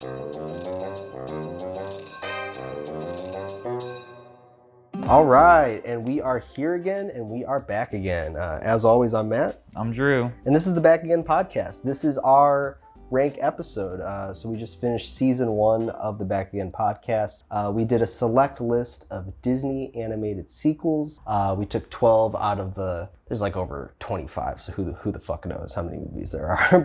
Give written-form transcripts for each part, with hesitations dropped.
All right, and we are here again, and we are back again. As always, I'm Matt. I'm Drew. And this is the Back Again podcast. This is our rank episode. So we just finished season 1 of the Back Again podcast. We did a select list of Disney animated sequels. We took 12 out of there's like over 25, so who the fuck knows how many movies there are.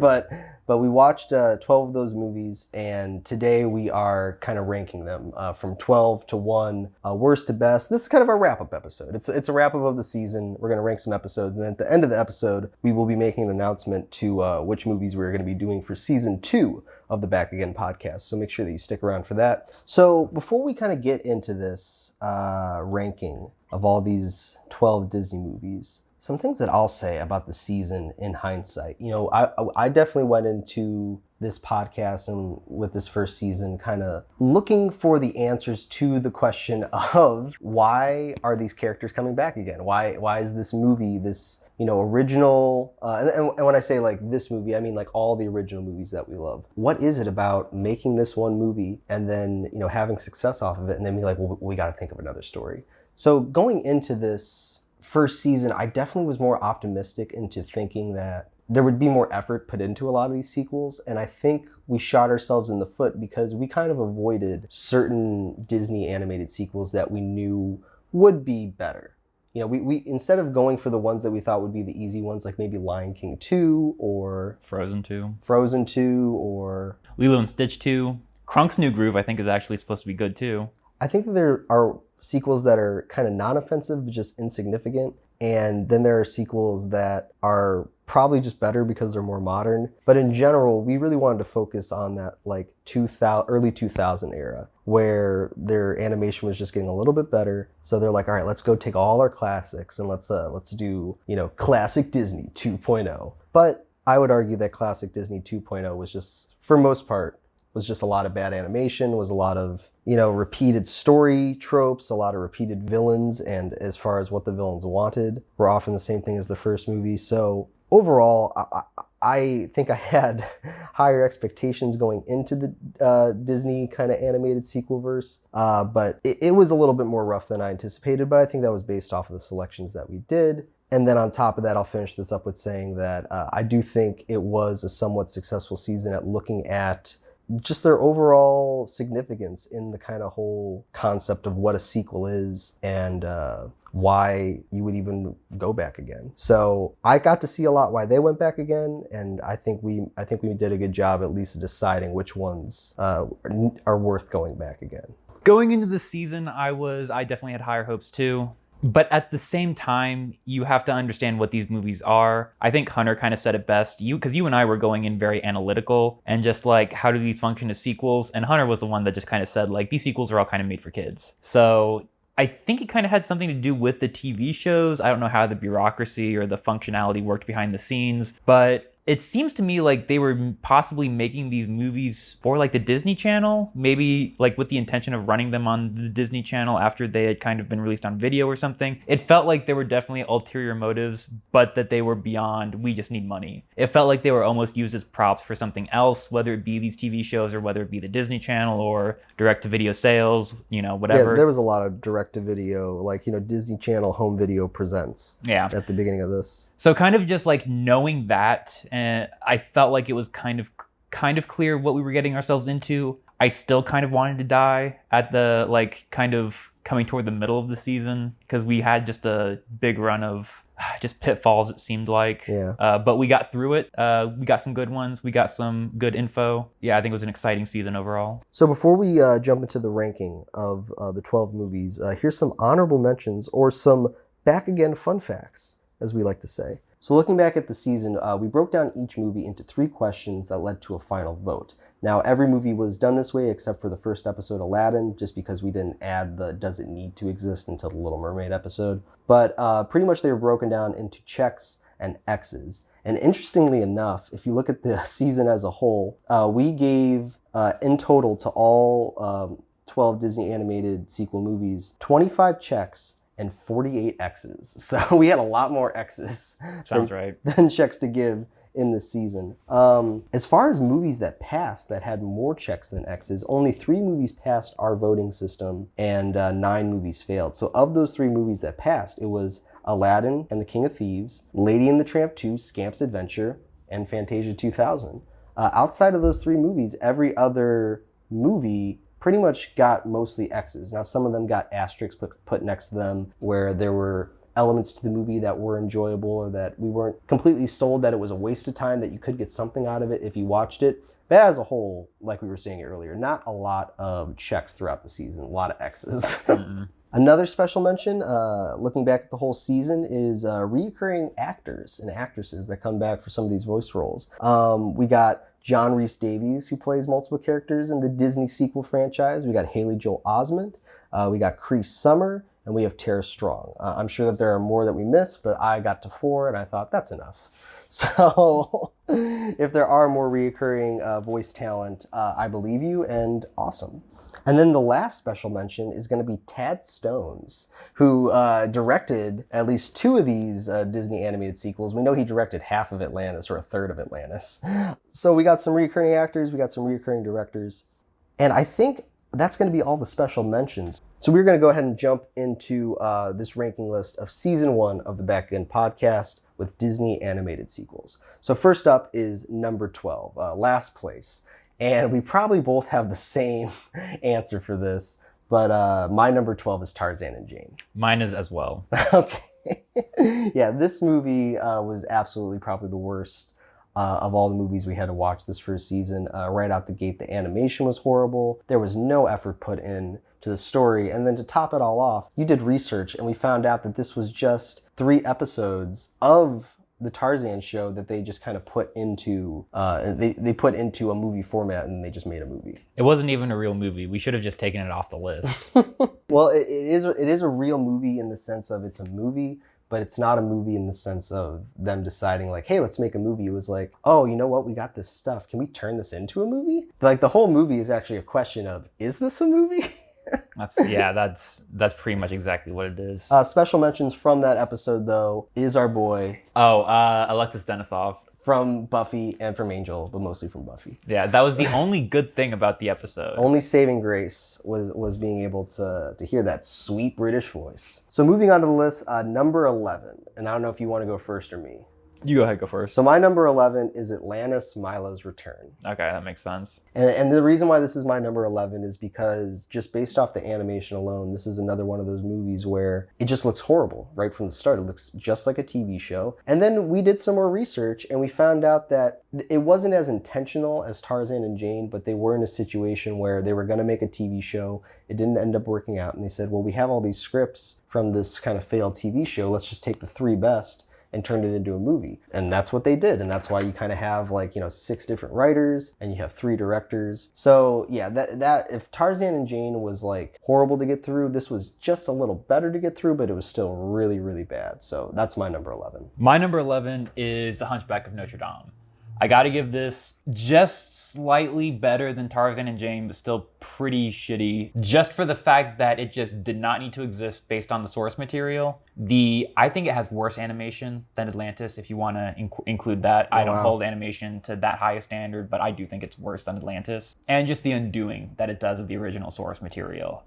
But we watched 12 of those movies, and today we are kind of ranking them from 12 to 1, worst to best. This is kind of our wrap-up episode. It's a wrap-up of the season. We're going to rank some episodes, and then at the end of the episode, we will be making an announcement to which movies we're going to be doing for season 2 of the Back Again podcast. So make sure that you stick around for that. So before we kind of get into this ranking of all these 12 Disney movies, some things that I'll say about the season in hindsight. You know, I definitely went into this podcast and with this first season kind of looking for the answers to the question of why are these characters coming back again? Why is this movie this, you know, original, and when I say like this movie, I mean like all the original movies that we love. What is it about making this one movie and then, you know, having success off of it and then be like, well, we got to think of another story. So going into this first season, I definitely was more optimistic into thinking that there would be more effort put into a lot of these sequels. And I think we shot ourselves in the foot because we kind of avoided certain Disney animated sequels that we knew would be better. You know, we instead of going for the ones that we thought would be the easy ones, like maybe Lion King 2 or Frozen 2 or Lilo and Stitch 2. Krunk's New Groove, I think, is actually supposed to be good too. I think that there are sequels that are kind of non-offensive but just insignificant, and then there are sequels that are probably just better because they're more modern. But in general, we really wanted to focus on that like early 2000 era where their animation was just getting a little bit better. So they're like, all right, let's go take all our classics and let's do, you know, classic Disney 2.0. But I would argue that classic Disney 2.0 was just, for most part, was just a lot of bad animation, was a lot of, you know, repeated story tropes, a lot of repeated villains, and as far as what the villains wanted, were often the same thing as the first movie. So overall, I think I had higher expectations going into the Disney kind of animated sequel verse, but it was a little bit more rough than I anticipated, but I think that was based off of the selections that we did. And then on top of that, I'll finish this up with saying that I do think it was a somewhat successful season at looking at just their overall significance in the kind of whole concept of what a sequel is and why you would even go back again. So I got to see a lot why they went back again, and I think we did a good job at least of deciding which ones are worth going back again. Going into the season, I definitely had higher hopes too. But at the same time, you have to understand what these movies are. I think Hunter kind of said it best. Because you and I were going in very analytical and just like, how do these function as sequels? And Hunter was the one that just kind of said, like, these sequels are all kind of made for kids. So I think it kind of had something to do with the TV shows. I don't know how the bureaucracy or the functionality worked behind the scenes, but it seems to me like they were possibly making these movies for like the Disney Channel, maybe like with the intention of running them on the Disney Channel after they had kind of been released on video or something. It felt like there were definitely ulterior motives, but that they were beyond, we just need money. It felt like they were almost used as props for something else, whether it be these TV shows or whether it be the Disney Channel or direct-to-video sales, you know, whatever. Yeah, there was a lot of direct-to-video, like, you know, Disney Channel Home Video Presents at the beginning of this. So kind of just like knowing that, and I felt like it was kind of clear what we were getting ourselves into. I still kind of wanted to die at the like kind of coming toward the middle of the season because we had just a big run of just pitfalls, it seemed like. Yeah. But we got through it. We got some good ones. We got some good info. Yeah, I think it was an exciting season overall. So before we jump into the ranking of the 12 movies, here's some honorable mentions or some back again fun facts, as we like to say. So looking back at the season, we broke down each movie into 3 questions that led to a final vote. Now, every movie was done this way except for the first episode, Aladdin, just because we didn't add the does it need to exist until the Little Mermaid episode. But pretty much they were broken down into checks and X's. And interestingly enough, if you look at the season as a whole, we gave, in total to all 12 Disney animated sequel movies, 25 checks and 48 X's. So we had a lot more X's Sounds than, right. than checks to give in this season. As far as movies that passed that had more checks than X's, only 3 movies passed our voting system and 9 movies failed. So of those 3 movies that passed, it was Aladdin and the King of Thieves, Lady and the Tramp 2, Scamp's Adventure, and Fantasia 2000. Outside of those 3 movies, every other movie pretty much got mostly X's. Now, some of them got asterisks put next to them where there were elements to the movie that were enjoyable or that we weren't completely sold that it was a waste of time, that you could get something out of it if you watched it. But as a whole, like we were saying earlier, not a lot of checks throughout the season, a lot of X's. Another special mention, looking back at the whole season, is reoccurring actors and actresses that come back for some of these voice roles. We got John Rhys Davies, who plays multiple characters in the Disney sequel franchise. We got Haley Joel Osment. We got Cree Summer, and we have Tara Strong. I'm sure that there are more that we missed, but I got to 4, and I thought that's enough. So if there are more reoccurring voice talent, I believe you, and awesome. And then the last special mention is going to be Tad Stones, who directed at least 2 of these Disney animated sequels. We know he directed half of Atlantis, or a third of Atlantis. So we got some recurring actors, we got some recurring directors. And I think that's going to be all the special mentions. So we're going to go ahead and jump into this ranking list of season 1 of the Back Again podcast with Disney animated sequels. So first up is number 12, last place. And we probably both have the same answer for this, but my number 12 is Tarzan and Jane. Mine is as well. Okay. Yeah, this movie was absolutely probably the worst of all the movies we had to watch this first season. Right out the gate, the animation was horrible. There was no effort put in to the story. And then to top it all off, you did research and we found out that this was just 3 episodes of the Tarzan show that they just kind of put into they put into a movie format, and they just made a movie. It wasn't even a real movie. We should have just taken it off the list. Well, it is a real movie in the sense of it's a movie, but it's not a movie in the sense of them deciding like, hey, let's make a movie. It was like, oh, you know what? We got this stuff. Can we turn this into a movie? Like the whole movie is actually a question of, is this a movie? That's pretty much exactly what it is. Special mentions from that episode, though, is our boy. Alexis Denisov. From Buffy and from Angel, but mostly from Buffy. Yeah, that was the only good thing about the episode. Only saving grace was being able to hear that sweet British voice. So moving on to the list, number 11. And I don't know if you want to go first or me. You go ahead, go first. So my number 11 is Atlantis, Milo's Return. Okay, that makes sense. And the reason why this is my number 11 is because just based off the animation alone, this is another one of those movies where it just looks horrible right from the start. It looks just like a TV show. And then we did some more research and we found out that it wasn't as intentional as Tarzan and Jane, but they were in a situation where they were going to make a TV show. It didn't end up working out. And they said, well, we have all these scripts from this kind of failed TV show. Let's just take the 3 best and turned it into a movie. And that's what they did. And that's why you kind of have 6 different writers and you have 3 directors. So yeah, that if Tarzan and Jane was like horrible to get through, this was just a little better to get through, but it was still really, really bad. So that's my number 11. My number 11 is The Hunchback of Notre Dame. I gotta give this just slightly better than Tarzan and Jane, but still pretty shitty, just for the fact that it just did not need to exist based on the source material. I think it has worse animation than Atlantis, if you want to include that. I don't hold animation to that high a standard, but I do think it's worse than Atlantis. And just the undoing that it does of the original source material.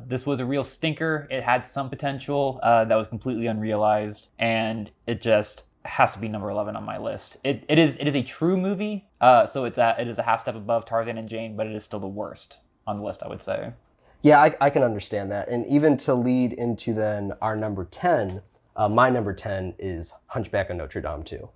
This was a real stinker. It had some potential that was completely unrealized, and it just has to be number 11 on my list. It is a true movie, so it is a half step above Tarzan and Jane, but it is still the worst on the list, I would say. Yeah, I can understand that. And even to lead into then our number 10, my number 10 is Hunchback of Notre Dame 2.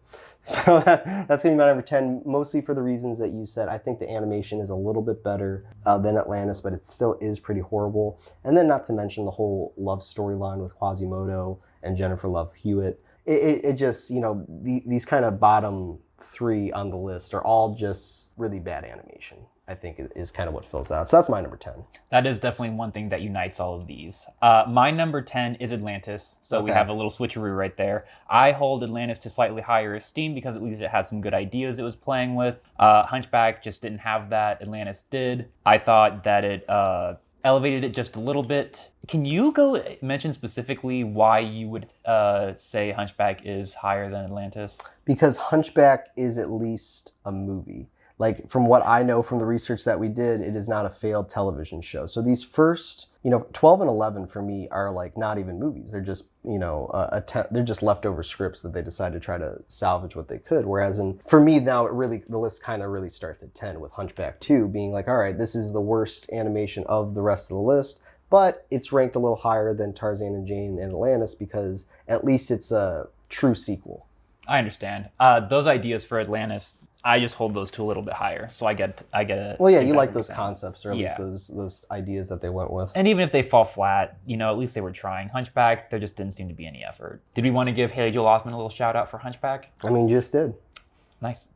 So that's going to be my number 10, mostly for the reasons that you said. I think the animation is a little bit better than Atlantis, but it still is pretty horrible. And then not to mention the whole love storyline with Quasimodo and Jennifer Love Hewitt. It just, these kind of bottom 3 on the list are all just really bad animation, I think is kind of what fills that out. So that's my number 10. That is definitely one thing that unites all of these. My number 10 is Atlantis, so okay. We have a little switcheroo right there. I hold Atlantis to slightly higher esteem because at least it had some good ideas it was playing with. Hunchback just didn't have that. Atlantis did. I thought that it elevated it just a little bit, Can you go mention specifically why you would say Hunchback is higher than Atlantis? Because Hunchback is at least a movie. Like, from what I know from the research that we did, it is not a failed television show. So these first, 12 and 11 for me are like not even movies. They're just, they're just leftover scripts that they decided to try to salvage what they could. Whereas for me now, the list kind of really starts at 10 with Hunchback 2 being like, all right, this is the worst animation of the rest of the list, but it's ranked a little higher than Tarzan and Jane and Atlantis because at least it's a true sequel. I understand. Those ideas for Atlantis, I just hold those two a little bit higher, so I get it. Well, yeah, you like those concepts, or at least those ideas that they went with. And even if they fall flat, at least they were trying. Hunchback, there just didn't seem to be any effort. Did we want to give Haley Joel Osment a little shout out for Hunchback? I mean, you just did. Nice.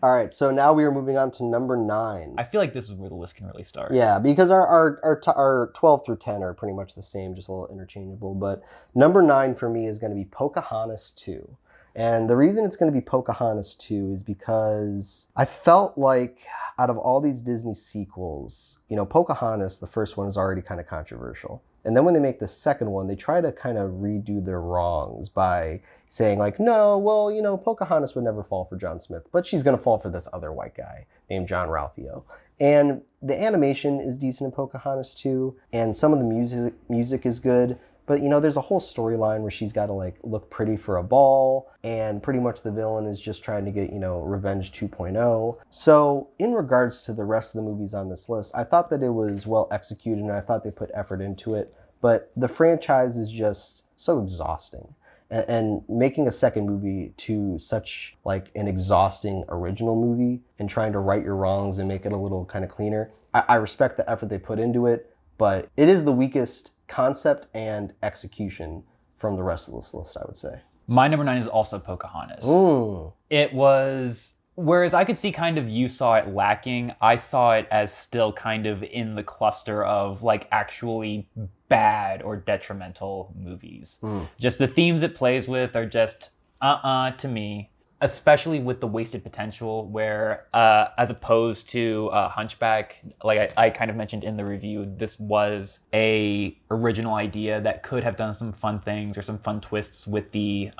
All right, so now we are moving on to number 9. I feel like this is where the list can really start. Yeah, because our 12 through 10 are pretty much the same, just a little interchangeable. But number 9 for me is going to be Pocahontas 2. And the reason it's going to be Pocahontas 2 is because I felt like out of all these Disney sequels, Pocahontas, the first one, is already kind of controversial. And then when they make the second one, they try to kind of redo their wrongs by saying like, no, well, Pocahontas would never fall for John Smith, but she's going to fall for this other white guy named John Ralphio. And the animation is decent in Pocahontas 2, and some of the music is good. But, there's a whole storyline where she's got to, look pretty for a ball, and pretty much the villain is just trying to get, Revenge 2.0. So, in regards to the rest of the movies on this list, I thought that it was well executed, and I thought they put effort into it. But the franchise is just so exhausting. And making a second movie to such, an exhausting original movie, and trying to right your wrongs and make it a little kind of cleaner, I respect the effort they put into it, but it is the weakest concept and execution from the rest of this list, I would say. My number 9 is also Pocahontas. Ooh. It was, whereas I could see kind of you saw it lacking, I saw it as still kind of in the cluster of actually bad or detrimental movies. Just the themes it plays with are just to me. Especially with the wasted potential where, as opposed to Hunchback, like I kind of mentioned in the review, this was a original idea that could have done some fun things or some fun twists with the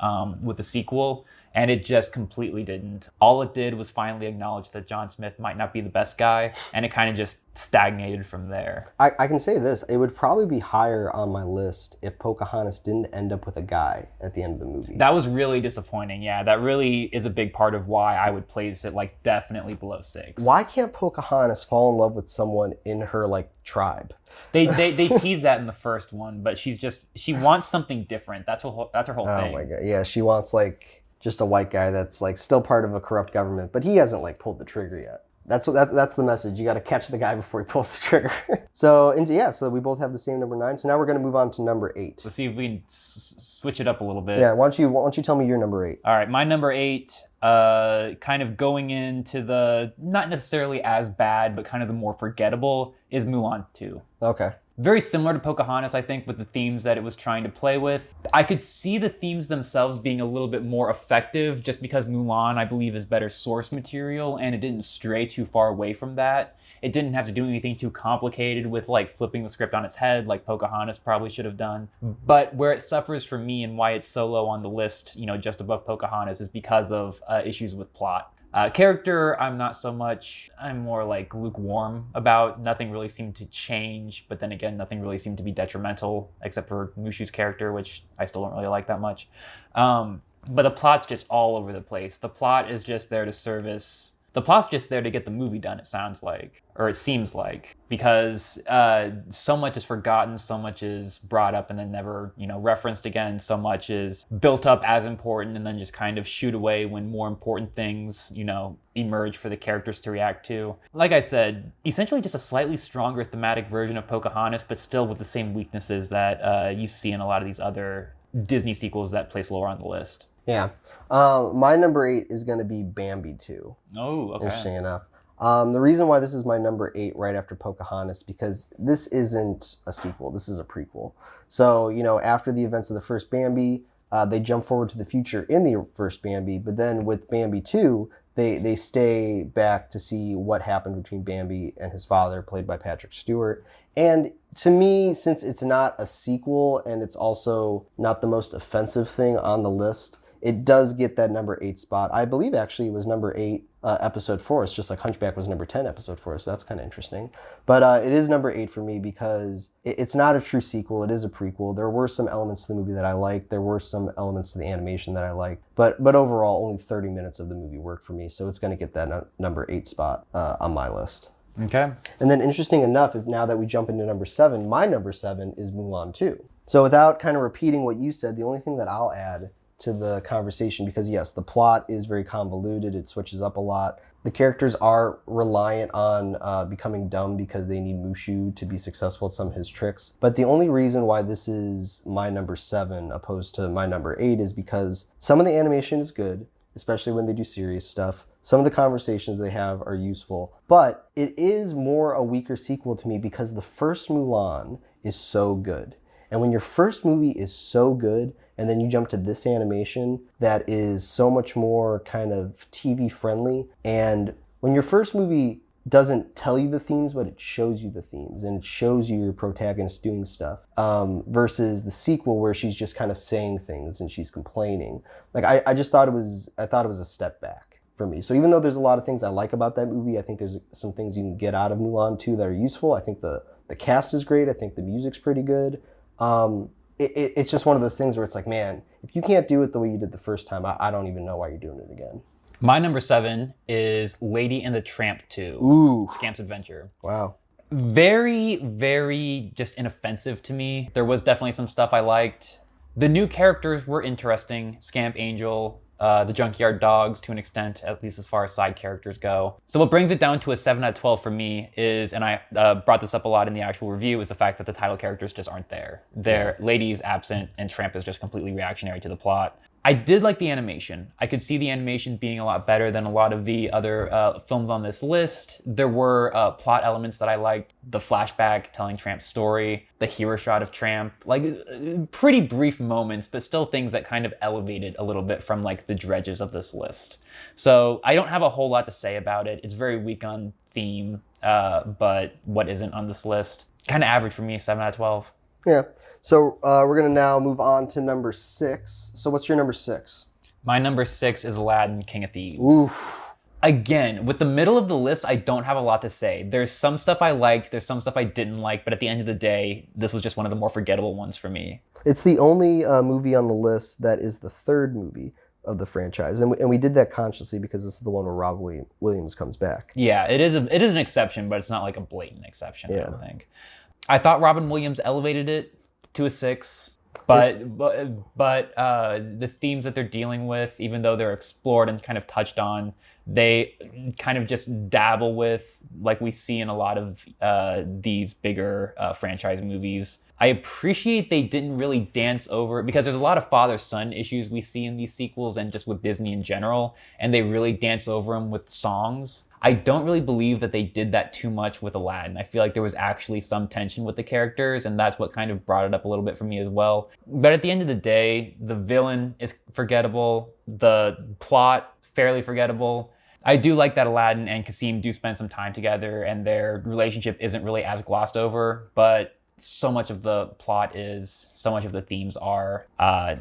sequel, and it just completely didn't. All it did was finally acknowledge that John Smith might not be the best guy, and it kind of just stagnated from there. I can say this, it would probably be higher on my list if Pocahontas didn't end up with a guy at the end of the movie. That was really disappointing, yeah. That really is a big part of why I would place it definitely below 6. Why can't Pocahontas fall in love with someone in her tribe? They tease that in the first one, but she wants something different. That's her whole thing. Oh my god, yeah, she wants just a white guy that's still part of a corrupt government, but he hasn't pulled the trigger yet. That's the message. You got to catch the guy before he pulls the trigger. So we both have the same number 9. So now we're going to move on to number 8. Let's see if we can switch it up a little bit. Yeah, why don't you tell me your number 8? All right, my number 8, kind of going into the not necessarily as bad, but kind of the more forgettable, is Mulan 2. Okay. Very similar to Pocahontas, I think, with the themes that it was trying to play with. I could see the themes themselves being a little bit more effective just because Mulan, I believe, is better source material and it didn't stray too far away from that. It didn't have to do anything too complicated with flipping the script on its head like Pocahontas probably should have done. But where it suffers for me and why it's so low on the list, just above Pocahontas, is because of issues with plot. Character, I'm not so much. I'm more lukewarm about. Nothing really seemed to change, but then again, nothing really seemed to be detrimental, except for Mushu's character, which I still don't really like that much. But the plot's just all over the place. The plot is just there to service. The plot's just there to get the movie done, it sounds like, or it seems like, because so much is forgotten, so much is brought up and then never, referenced again, so much is built up as important and then just kind of shoot away when more important things, emerge for the characters to react to. Like I said, essentially just a slightly stronger thematic version of Pocahontas, but still with the same weaknesses that you see in a lot of these other Disney sequels that place lower on the list. Yeah. My number 8 is going to be Bambi 2. Oh, okay. Interesting enough. The reason why this is my number 8 right after Pocahontas, because this isn't a sequel, this is a prequel. So, after the events of the first Bambi, they jump forward to the future in the first Bambi, but then with Bambi 2, they stay back to see what happened between Bambi and his father, played by Patrick Stewart. And to me, since it's not a sequel and it's also not the most offensive thing on the list, it does get that number 8 spot. I believe actually it was number 8, episode 4. It's just like Hunchback was number 10, episode 4. So that's kind of interesting. But it is number 8 for me because it's not a true sequel. It is a prequel. There were some elements to the movie that I liked. There were some elements to the animation that I liked. But overall, only 30 minutes of the movie worked for me. So it's going to get that number 8 spot on my list. Okay. And then interesting enough, if now that we jump into number 7, my number 7 is Mulan 2. So without kind of repeating what you said, the only thing that I'll add to the conversation, because yes, the plot is very convoluted, it switches up a lot. The characters are reliant on becoming dumb because they need Mushu to be successful at some of his tricks. But the only reason why this is my number 7 opposed to my number 8 is because some of the animation is good, especially when they do serious stuff. Some of the conversations they have are useful, but it is more a weaker sequel to me because the first Mulan is so good. And when your first movie is so good, and then you jump to this animation that is so much more kind of TV friendly, and when your first movie doesn't tell you the themes, but it shows you the themes, and it shows you your protagonist doing stuff, versus the sequel where she's just kind of saying things and she's complaining. Like I just thought it was a step back for me. So even though there's a lot of things I like about that movie, I think there's some things you can get out of Mulan 2 that are useful. I think the cast is great. I think the music's pretty good. It's just one of those things where it's like, man, if you can't do it the way you did the first time, I don't even know why you're doing it again. My number 7 is Lady and the Tramp 2. Ooh. Scamp's Adventure. Wow. Very, very just inoffensive to me. There was definitely some stuff I liked. The new characters were interesting. Scamp, Angel, the Junkyard Dogs to an extent, at least as far as side characters go. So what brings it down to a 7 out of 12 for me is, and I brought this up a lot in the actual review, is the fact that the title characters just aren't there. Lady's absent and Tramp is just completely reactionary to the plot. I did like the animation. I could see the animation being a lot better than a lot of the other films on this list. There were plot elements that I liked. The flashback telling Tramp's story, the hero shot of Tramp, like pretty brief moments, but still things that kind of elevated a little bit from like the dredges of this list. So I don't have a whole lot to say about it. It's very weak on theme, but what isn't on this list? Kind of average for me, 7 out of 12. Yeah. So we're going to now move on to number 6. So what's your number 6? My number 6 is Aladdin, King of Thieves. Oof. Again, with the middle of the list, I don't have a lot to say. There's some stuff I liked, there's some stuff I didn't like, but at the end of the day, this was just one of the more forgettable ones for me. It's the only movie on the list that is the third movie of the franchise. And we did that consciously because this is the one where Rob Williams comes back. Yeah, it is an exception, but it's not like a blatant exception, I don't think. I thought Robin Williams elevated it to a 6, but the themes that they're dealing with, even though they're explored and kind of touched on, they kind of just dabble with, like we see in a lot of these bigger franchise movies. I appreciate they didn't really dance over it because there's a lot of father-son issues we see in these sequels and just with Disney in general, and they really dance over them with songs. I don't really believe that they did that too much with Aladdin. I feel like there was actually some tension with the characters, and that's what kind of brought it up a little bit for me as well. But at the end of the day, the villain is forgettable. The plot, fairly forgettable. I do like that Aladdin and Kasim do spend some time together, and their relationship isn't really as glossed over, but so much of the plot is, so much of the themes are,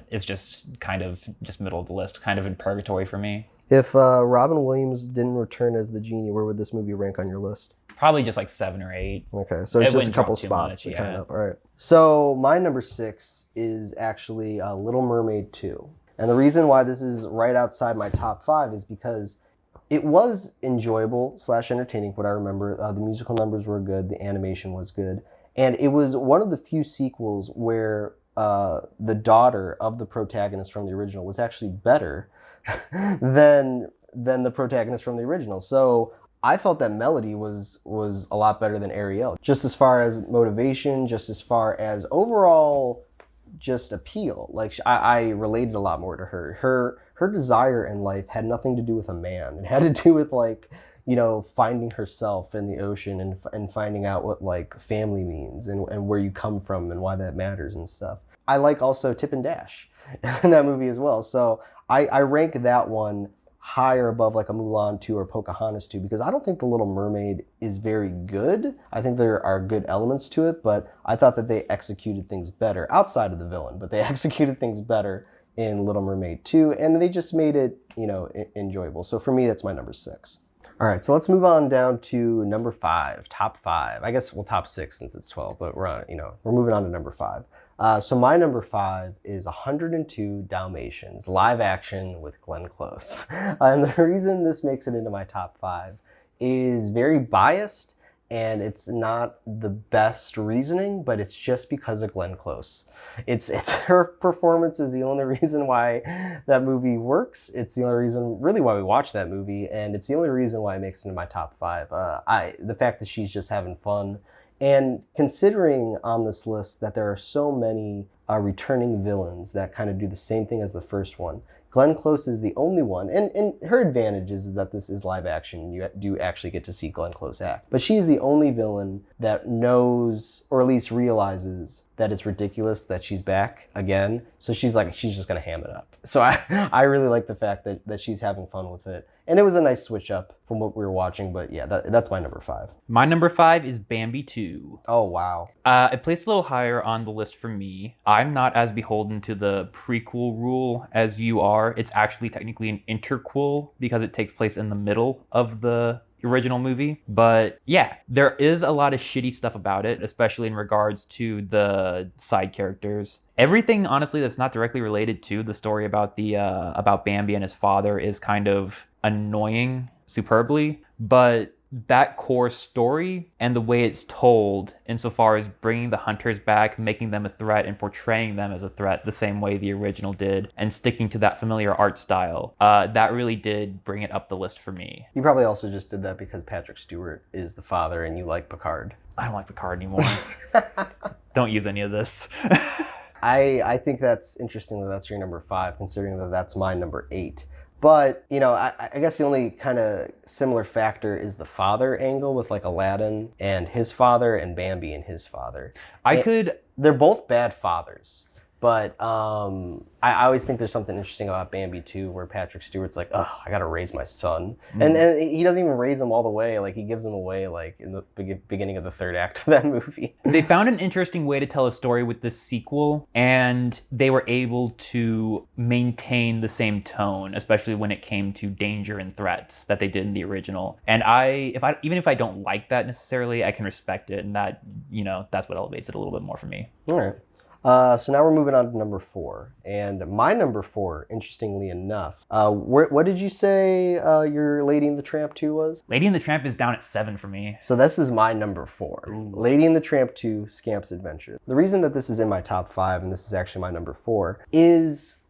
it's just kind of just middle of the list, kind of in purgatory for me. If Robin Williams didn't return as the genie, where would this movie rank on your list? Probably just like 7 or 8. Okay, so it's just a couple spots. Much, kind of, all right. So my number 6 is actually Little Mermaid 2. And the reason why this is right outside my top 5 is because it was enjoyable / entertaining, what I remember. The musical numbers were good. The animation was good. And it was one of the few sequels where the daughter of the protagonist from the original was actually better than the protagonist from the original. So I felt that Melody was a lot better than Ariel, just as far as motivation, just as far as overall just appeal. Like I related a lot more to her. Her desire in life had nothing to do with a man. It had to do with like, you know, finding herself in the ocean and finding out what like family means and where you come from and why that matters and stuff. I like also Tip and Dash in that movie as well. So I rank that one higher above like a Mulan 2 or Pocahontas 2 because I don't think The Little Mermaid is very good. I think there are good elements to it, but I thought that they executed things better outside of the villain, but they executed things better in Little Mermaid 2, and they just made it, enjoyable. So for me, that's my number 6. All right, so let's move on down to number 5, top 5. I guess we'll top 6 since it's 12, but we're moving on to number 5. So my number 5 is 102 Dalmatians, live action with Glenn Close. And the reason this makes it into my top 5 is very biased, and it's not the best reasoning, but it's just because of Glenn Close. It's her performance is the only reason why that movie works. It's the only reason really why we watch that movie, and it's the only reason why it makes it into my top 5. The fact that she's just having fun, and considering on this list that there are so many returning villains that kind of do the same thing as the first one, Glenn Close is the only one, and her advantage is that this is live action. You do actually get to see Glenn Close act. But she's the only villain that knows, or at least realizes, that it's ridiculous that she's back again. So she's just gonna ham it up. So I really like the fact that she's having fun with it. And it was a nice switch up from what we were watching, but yeah, that's my number 5. My number 5 is Bambi 2. Oh, wow. It placed a little higher on the list for me. I'm not as beholden to the prequel rule as you are. It's actually technically an interquel because it takes place in the middle of the original movie. But yeah, there is a lot of shitty stuff about it, especially in regards to the side characters. Everything, honestly, that's not directly related to the story about about Bambi and his father is kind of annoying superbly, but that core story and the way it's told insofar as bringing the hunters back, making them a threat, and portraying them as a threat the same way the original did, and sticking to that familiar art style, that really did bring it up the list for me. You probably also just did that because Patrick Stewart is the father and you like Picard. I don't like Picard anymore. Don't use any of this. I think that's interesting that that's your number 5, considering that that's my number 8. But, I guess the only kind of similar factor is the father angle with like Aladdin and his father and Bambi and his father. They're both bad fathers. But I always think there's something interesting about Bambi too, where Patrick Stewart's like, oh, I gotta raise my son. And he doesn't even raise him all the way. Like, he gives him away like in the beginning of the 3rd act of that movie. They found an interesting way to tell a story with this sequel, and they were able to maintain the same tone, especially when it came to danger and threats that they did in the original. And even if I don't like that necessarily, I can respect it, and that, that's what elevates it a little bit more for me. All right. So now we're moving on to number 4. And my number 4, interestingly enough, what did you say your Lady and the Tramp 2 was? Lady and the Tramp is down at 7 for me. So this is my number 4. Ooh. Lady and the Tramp 2, Scamp's Adventure. The reason that this is in my top 5, and this is actually my number 4, is...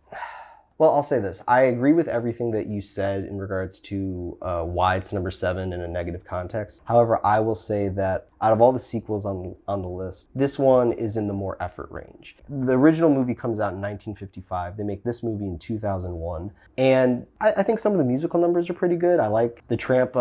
Well, I'll say this. I agree with everything that you said in regards to why it's number 7 in a negative context. However, I will say that out of all the sequels on the list, this one is in the more effort range. The original movie comes out in 1955. They make this movie in 2001. And I think some of the musical numbers are pretty good. I like the Tramp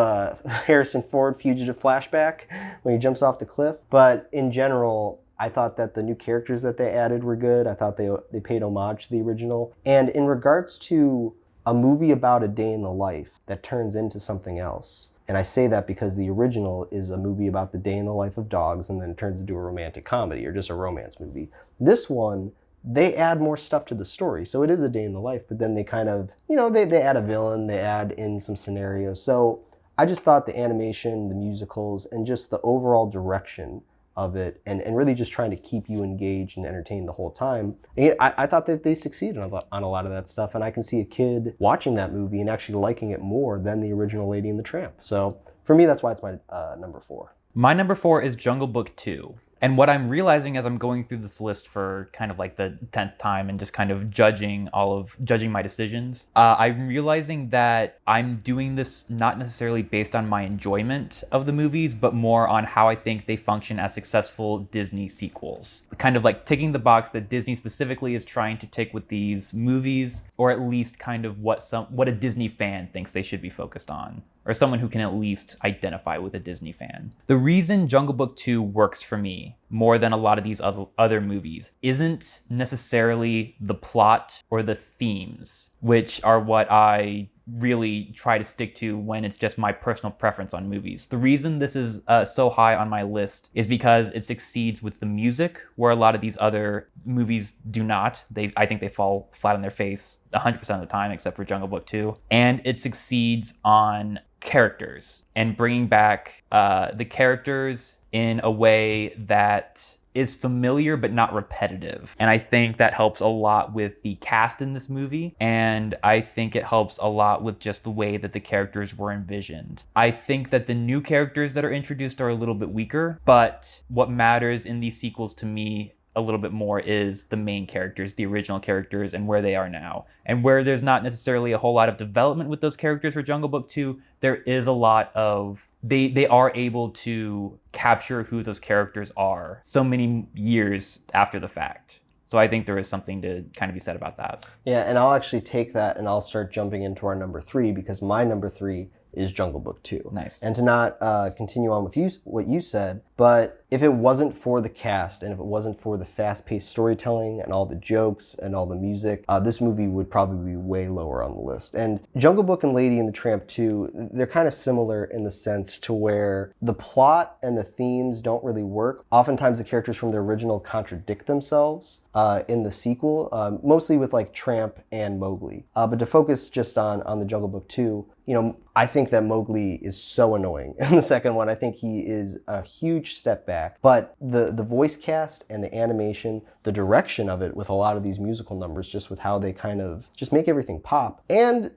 Harrison Ford fugitive flashback when he jumps off the cliff. But in general, I thought that the new characters that they added were good. I thought they paid homage to the original. And in regards to a movie about a day in the life that turns into something else, and I say that because the original is a movie about the day in the life of dogs and then it turns into a romantic comedy or just a romance movie. This one, they add more stuff to the story. So it is a day in the life, but then they kind of, they add a villain, they add in some scenarios. So I just thought the animation, the musicals, and just the overall direction of it and really just trying to keep you engaged and entertained the whole time. I thought that they succeeded on a lot of that stuff, and I can see a kid watching that movie and actually liking it more than the original Lady and the Tramp. So for me, that's why it's my number 4. My number 4 is Jungle Book 2. And what I'm realizing as I'm going through this list for kind of like the 10th time and just kind of judging my decisions, I'm realizing that I'm doing this not necessarily based on my enjoyment of the movies, but more on how I think they function as successful Disney sequels. Kind of like ticking the box that Disney specifically is trying to tick with these movies, or at least kind of what a Disney fan thinks they should be focused on, or someone who can at least identify with a Disney fan. The reason Jungle Book 2 works for me more than a lot of these other movies isn't necessarily the plot or the themes, which are what I really try to stick to when it's just my personal preference on movies. The reason this is so high on my list is because it succeeds with the music, where a lot of these other movies do not. I think they fall flat on their face 100% of the time, except for Jungle Book 2. And it succeeds on characters and bringing back the characters in a way that is familiar but not repetitive. And I think that helps a lot with the cast in this movie. And I think it helps a lot with just the way that the characters were envisioned. I think that the new characters that are introduced are a little bit weaker, but what matters in these sequels to me a little bit more is the main characters, the original characters, and where they are now. And where there's not necessarily a whole lot of development with those characters for Jungle Book 2, there is a lot of they are able to capture who those characters are so many years after the fact. So I think there is something to kind of be said about that. Yeah, and I'll actually take that and I'll start jumping into our number 3, because my number 3 is Jungle Book 2. Nice. And to not continue on with what you said, but if it wasn't for the cast and if it wasn't for the fast-paced storytelling and all the jokes and all the music, this movie would probably be way lower on the list. And Jungle Book and Lady and the Tramp 2, they're kind of similar in the sense to where the plot and the themes don't really work. Oftentimes the characters from the original contradict themselves in the sequel, mostly with like Tramp and Mowgli. But to focus just on the Jungle Book 2, you know, I think that Mowgli is so annoying in the second one. I think he is a huge step back. But the voice cast and the animation, the direction of it with a lot of these musical numbers, just with how they kind of just make everything pop. And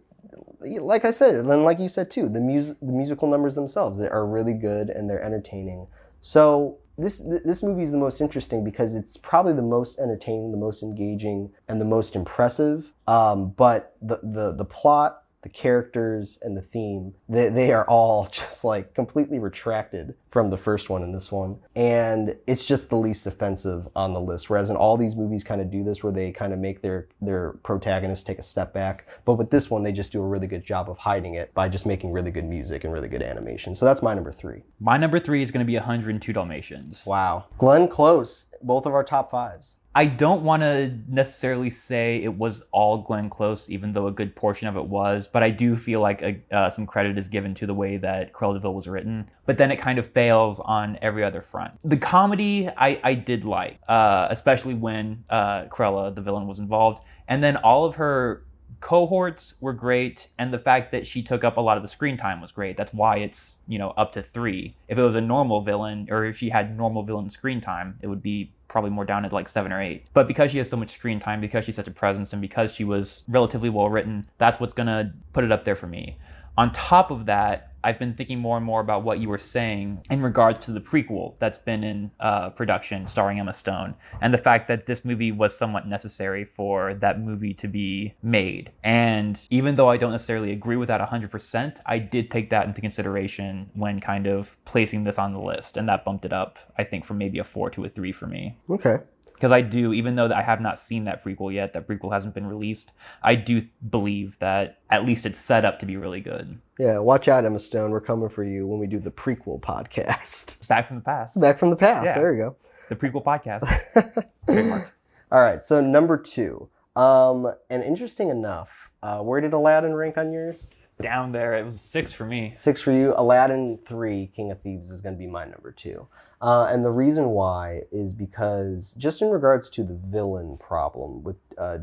like I said, and like you said too, the musical numbers themselves, they are really good and they're entertaining. So this movie is the most interesting because it's probably the most entertaining, the most engaging, and the most impressive. But the plot, the characters, and the theme, they are all just like completely retracted from the first one in this one. And it's just the least offensive on the list. Whereas in all these movies kind of do this, where they kind of make their protagonists take a step back. But with this one, they just do a really good job of hiding it by just making really good music and really good animation. So that's my number 3. My number 3 is going to be 102 Dalmatians. Wow. Glenn Close, both of our top 5s. I don't want to necessarily say it was all Glenn Close, even though a good portion of it was, but I do feel like some credit is given to the way that Cruella de Vil was written. But then it kind of fails on every other front. The comedy I did like, especially when Cruella, the villain, was involved. And then all of her cohorts were great, and the fact that she took up a lot of the screen time was great. That's why it's, up to 3. If it was a normal villain, or if she had normal villain screen time, it would be probably more down at like 7 or 8. But because she has so much screen time, because she's such a presence, and because she was relatively well written, that's what's gonna put it up there for me. On top of that, I've been thinking more and more about what you were saying in regards to the prequel that's been in production starring Emma Stone, and the fact that this movie was somewhat necessary for that movie to be made. And even though I don't necessarily agree with that 100%, I did take that into consideration when kind of placing this on the list, and that bumped it up, I think, from maybe a 4 to a 3 for me. Okay. Because I do, even though I have not seen that prequel yet, that prequel hasn't been released, I do believe that at least it's set up to be really good. Yeah, watch out, Emma Stone. We're coming for you when we do the prequel podcast. Back from the past. Back from the past. Yeah. There you go. The prequel podcast. Trademarked. All right, so number 2. And interesting enough, where did Aladdin rank on yours? Down there. It was 6 for me. 6 for you. Aladdin 3, King of Thieves is going to be my number 2. And the reason why is because just in regards to the villain problem with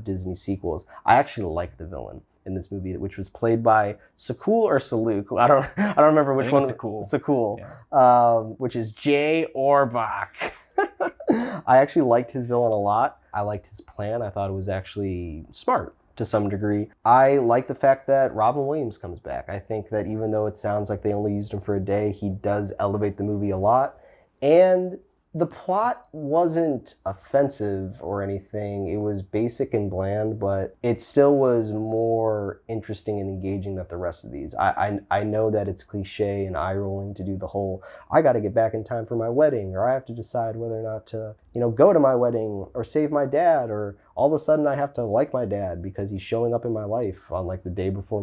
Disney sequels, I actually like the villain in this movie, which was played by Sakul or Saluk. I don't remember which one. Sakul. Yeah. Which is Jay Orbach. I actually liked his villain a lot. I liked his plan. I thought it was actually smart to some degree. I like the fact that Robin Williams comes back. I think that even though it sounds like they only used him for a day, he does elevate the movie a lot. And the plot wasn't offensive or anything. It was basic and bland, but it still was more interesting and engaging than the rest of these. I know that it's cliche and eye-rolling to do the whole, I got to get back in time for my wedding, or I have to decide whether or not to, go to my wedding or save my dad, or all of a sudden I have to like my dad because he's showing up in my life on like the day before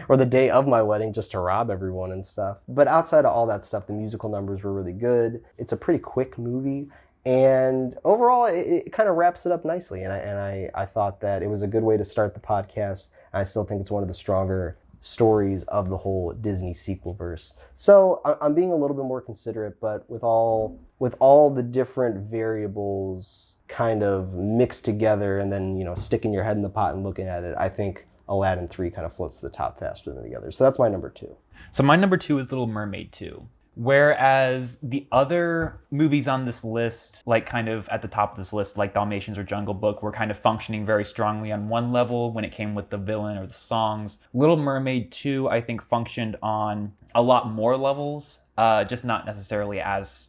or the day of my wedding just to rob everyone and stuff. But outside of all that stuff, the musical numbers were really good. It's a pretty quick movie. And overall, it kind of wraps it up nicely. And I thought that it was a good way to start the podcast. I still think it's one of the stronger stories of the whole Disney sequel verse. So I'm being a little bit more considerate, but with all the different variables kind of mixed together and then, sticking your head in the pot and looking at it, I think Aladdin 3 kind of floats to the top faster than the others. So that's my number 2. So my number 2 is Little Mermaid 2. Whereas the other movies on this list, like kind of at the top of this list, like Dalmatians or Jungle Book, were kind of functioning very strongly on one level when it came with the villain or the songs. Little Mermaid 2, I think, functioned on a lot more levels, just not necessarily as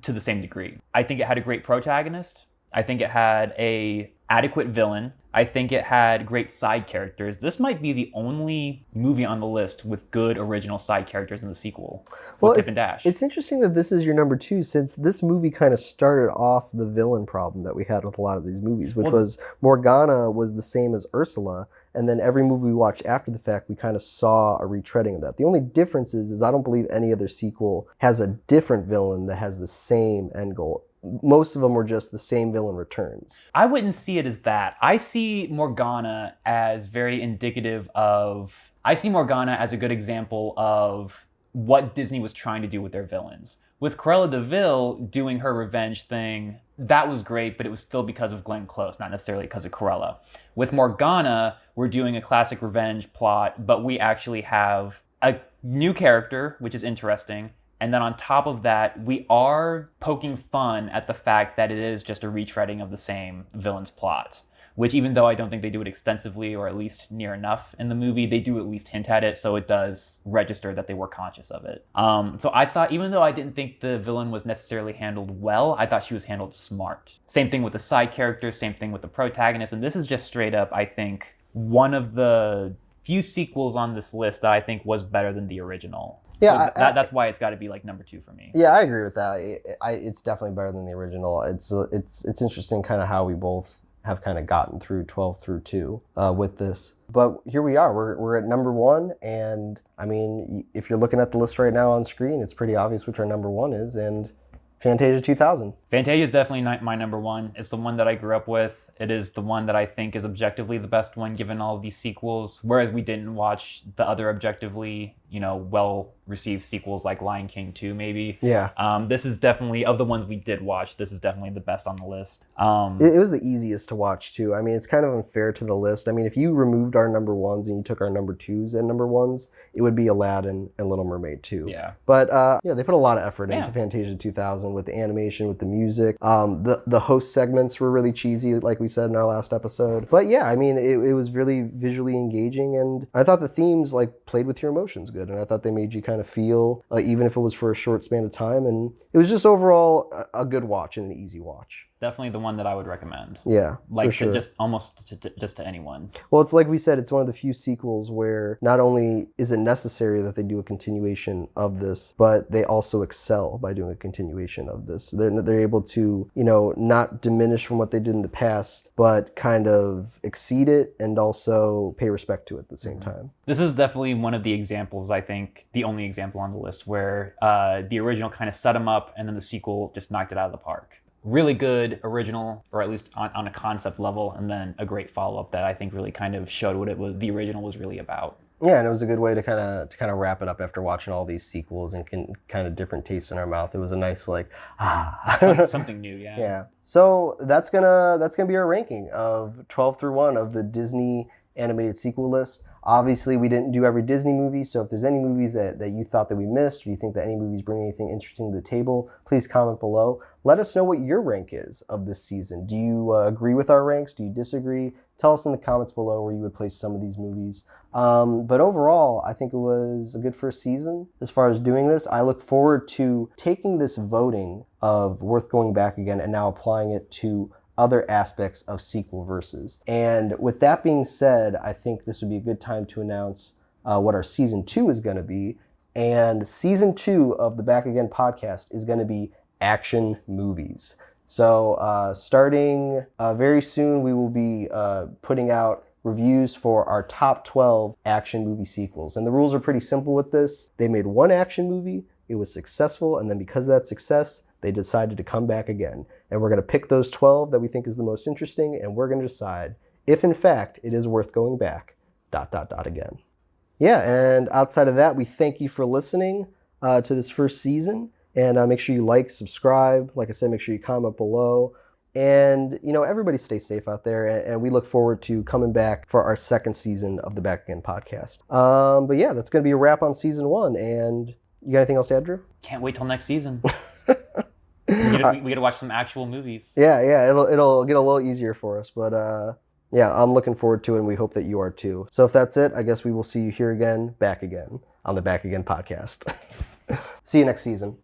to the same degree. I think it had a great protagonist. I think it had a adequate villain. I think it had great side characters. This might be the only movie on the list with good original side characters in the sequel. Well, Dip and Dash. It's interesting that this is your number 2, since this movie kind of started off the villain problem that we had with a lot of these movies, which was Morgana was the same as Ursula, and then every movie we watched after the fact, we kind of saw a retreading of that. The only difference is I don't believe any other sequel has a different villain that has the same end goal. Most of them were just the same villain returns. I wouldn't see it as that. I see Morgana as very indicative of... I see Morgana as a good example of what Disney was trying to do with their villains. With Cruella de Vil doing her revenge thing, that was great, but it was still because of Glenn Close, not necessarily because of Cruella. With Morgana, we're doing a classic revenge plot, but we actually have a new character, which is interesting. And then on top of that, we are poking fun at the fact that it is just a retreading of the same villain's plot, which even though I don't think they do it extensively or at least near enough in the movie, they do at least hint at it, so it does register that they were conscious of it. So I thought, even though I didn't think the villain was necessarily handled well, I thought she was handled smart. Same thing with the side characters, same thing with the protagonist, and this is just straight up, I think, one of the few sequels on this list that I think was better than the original. Yeah, so that's why it's got to be like number 2 for me. Yeah, I agree with that. It's definitely better than the original. It's interesting kind of how we both have kind of gotten through 12 through 2 with this. But here we are. We're at number 1, and I mean, if you're looking at the list right now on screen, it's pretty obvious which our number 1 is, and Fantasia 2000. Fantasia is definitely my number 1. It's the one that I grew up with. It is the one that I think is objectively the best one given all of these sequels, whereas we didn't watch the other objectively, well-received sequels like Lion King 2 maybe. Yeah. This is definitely, of the ones we did watch, this is definitely the best on the list. It was the easiest to watch too. I mean, it's kind of unfair to the list. I mean, if you removed our number 1s and you took our number 2s and number 1s, it would be Aladdin and Little Mermaid 2. Yeah. But they put a lot of effort into Fantasia 2000 with the animation, with the music. The host segments were really cheesy, like we said in our last episode. But yeah, I mean, it was really visually engaging, and I thought the themes played with your emotions good, and I thought they made you kind of feel, even if it was for a short span of time, and it was just overall a good watch and an easy watch. Definitely the one that I would recommend. Yeah, like for sure. Just to anyone. Well, it's like we said, it's one of the few sequels where not only is it necessary that they do a continuation of this, but they also excel by doing a continuation of this. They're able to, not diminish from what they did in the past, but kind of exceed it and also pay respect to it at the same time. This is definitely one of the examples, I think, the only example on the list where the original kind of set them up and then the sequel just knocked it out of the park. Really good original, or at least on a concept level, and then a great follow-up that I think really kind of showed what the original was really about. Yeah, and it was a good way to kind of wrap it up after watching all these sequels and kind of different tastes in our mouth. It was a nice something new, yeah. Yeah. So that's gonna be our ranking of 12 through 1 of the Disney animated sequel list. Obviously, we didn't do every Disney movie, so if there's any movies that you thought that we missed, or you think that any movies bring anything interesting to the table, please comment below. Let us know what your rank is of this season. Do you agree with our ranks? Do you disagree? Tell us in the comments below where you would place some of these movies. But overall, I think it was a good first season as far as doing this. I look forward to taking this voting of Worth Going Back Again and now applying it to other aspects of sequel verses. And with that being said, I think this would be a good time to announce what our season 2 is going to be. And season 2 of the Back Again podcast is going to be action movies. So starting very soon, we will be putting out reviews for our top 12 action movie sequels. And the rules are pretty simple with this. They made one action movie, it was successful, and then because of that success, they decided to come back again. And we're going to pick those 12 that we think is the most interesting, and we're going to decide if, in fact, it is worth going back, again. Yeah, and outside of that, we thank you for listening to this first season. And make sure you like, subscribe. Like I said, make sure you comment below. And, everybody stay safe out there. And we look forward to coming back for our second season of the Back Again podcast. But yeah, that's going to be a wrap on season 1. And you got anything else to add, Drew? Can't wait till next season. we got to watch some actual movies. Yeah, it'll get a little easier for us. But yeah, I'm looking forward to it, and we hope that you are too. So if that's it, I guess we will see you here again, back again, on the Back Again podcast. See you next season.